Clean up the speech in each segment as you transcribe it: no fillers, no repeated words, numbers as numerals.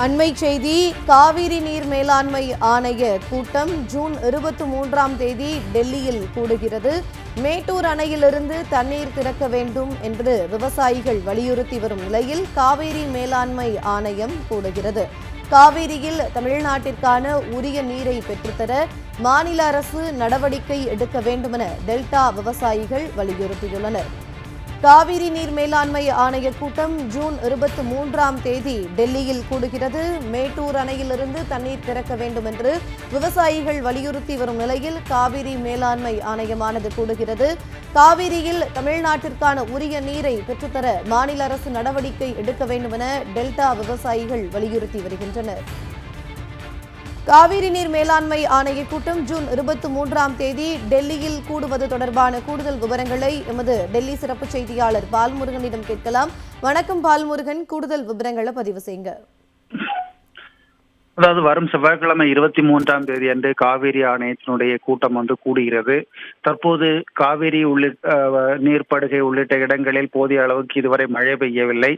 அண்மை செய்தி காவிரி நீர் மேலாண்மை ஆணைய கூட்டம் ஜூன் 23ஆம் தேதி டெல்லியில் கூடுகிறது. மேட்டூர் அணையிலிருந்து தண்ணீர் திறக்க வேண்டும் என்று விவசாயிகள் வலியுறுத்தி வரும் நிலையில் காவிரி மேலாண்மை ஆணையம் கூடுகிறது. காவிரியில் தமிழ்நாட்டிற்கான உரிய நீரை பெற்றுத்தர மாநில அரசு நடவடிக்கை எடுக்க வேண்டுமென டெல்டா விவசாயிகள் வலியுறுத்தியுள்ளனர். காவிரி நீர் மேலாண்மை ஆணைய கூட்டம் ஜூன் 23ஆம் தேதி டெல்லியில் கூடுகிறது. மேட்டூர் அணையிலிருந்து தண்ணீர் திறக்க வேண்டும் என்று விவசாயிகள் வலியுறுத்தி வரும் நிலையில் காவிரி மேலாண்மை ஆணையமானது கூடுகிறது. காவிரியில் தமிழ்நாட்டிற்கான உரிய நீரை பெற்றுத்தர மாநில அரசு நடவடிக்கை எடுக்க வேண்டும் என டெல்டா விவசாயிகள் வலியுறுத்தி வருகின்றனர். காவிரி நீர் மேலாண்மை ஆணைய கூட்டம் ஜூன் 23ஆம் தேதி டெல்லியில் கூடுவது தொடர்பான கூடுதல் விவரங்களை எமது டெல்லி சிறப்பு செய்தியாளர் பால்முருகனிடம் கேட்கலாம். வணக்கம் பால்முருகன், கூடுதல் விவரங்களை பதிவு செய்யுங்க. அதாவது வரும் செவ்வாய்க்கிழமை 23ஆம் தேதி அன்று காவிரி ஆணையத்தினுடைய கூட்டம் கூடுகிறது. தற்போது காவிரி உள்ளிட்ட நீர்ப்படுகை உள்ளிட்ட இடங்களில் போதிய அளவுக்கு இதுவரை மழை பெய்யவில்லை.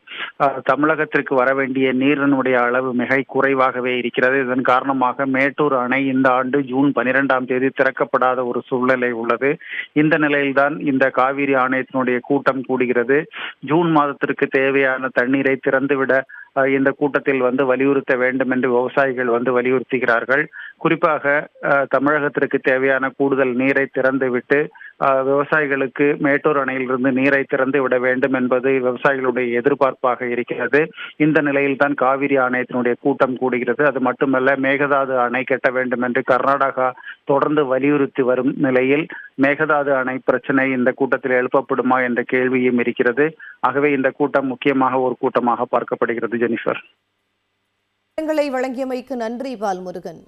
தமிழகத்திற்கு வர வேண்டிய நீரினுடைய அளவு மிக குறைவாகவே இருக்கிறது. இதன் காரணமாக மேட்டூர் அணை இந்த ஆண்டு ஜூன் 12ஆம் தேதி திறக்கப்படாத ஒரு சூழ்நிலை உள்ளது. இந்த நிலையில்தான் இந்த காவிரி ஆணையத்தினுடைய கூட்டம் கூடுகிறது. ஜூன் மாதத்திற்கு தேவையான தண்ணீரை திறந்துவிட இந்த கூட்டத்தில் வலியுறுத்த வேண்டும் என்று விவசாயிகள் வலியுறுத்துகிறார்கள். குறிப்பாக தமிழகத்திற்கு தேவையான கூடுதல் நீரை திறந்துவிட்டு விவசாயிகளுக்கு மேட்டூர் அணையிலிருந்து நீரை திறந்து விட வேண்டும் என்பது விவசாயிகளுடைய எதிர்பார்ப்பாக இருக்கிறது. இந்த நிலையில் தான் காவிரி ஆணையத்தினுடைய கூட்டம் கூடுகிறது. அது மட்டுமல்ல, மேகதாது அணை கட்ட வேண்டும் என்று கர்நாடகா தொடர்ந்து வலியுறுத்தி வரும் நிலையில் மேகதாது அணை பிரச்சனை இந்த கூட்டத்தில் எழுப்பப்படுமா என்ற கேள்வியும் இருக்கிறது. ஆகவே இந்த கூட்டம் முக்கியமாக ஒரு கூட்டமாக பார்க்கப்படுகிறது. ஜெனிஃபர், வழங்கியமைக்கு நன்றி பால்முருகன்.